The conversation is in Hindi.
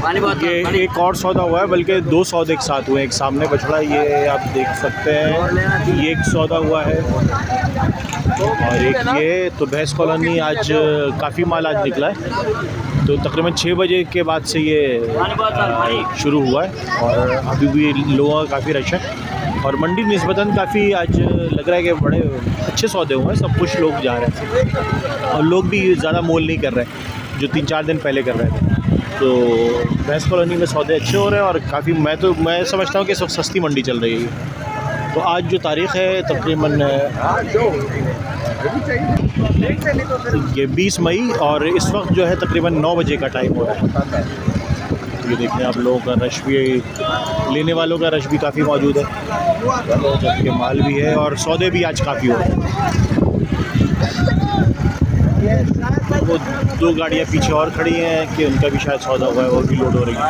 ये एक और सौदा हुआ है, बल्कि 2 सौदे एक साथ हुए। एक सामने बछड़ा ये आप देख सकते हैं, ये एक सौदा हुआ है और एक ये। तो भैंस कॉलोनी आज काफ़ी माल आज निकला है। तो तकरीबन 6 बजे के बाद से ये शुरू हुआ है और अभी भी लोगों का काफ़ी रश है। और मंडी निस्बतन काफ़ी आज लग रहा है कि बड़े अच्छे सौदे हुए हैं, सब कुछ लोग जा रहे हैं और लोग भी ज़्यादा मोल नहीं कर रहे हैं जो 3-4 दिन पहले कर रहे थे। तो भैंस कॉलोनी में सौदे अच्छे हो रहे हैं और काफ़ी मैं समझता हूँ कि सब सस्ती मंडी चल रही है। तो आज जो तारीख़ है तकरीबन ये 20 मई और इस वक्त जो है तकरीबन 9 बजे का टाइम हो रहा है। ये देखें आप लोगों का रश भी, लेने वालों का रश भी काफ़ी मौजूद है, जबकि माल भी है और सौदे भी आज काफ़ी हो रहे हैं। वो 2 गाड़ियाँ पीछे और खड़ी हैं कि उनका भी शायद सौदा हुआ है, वो भी लोड हो रही है।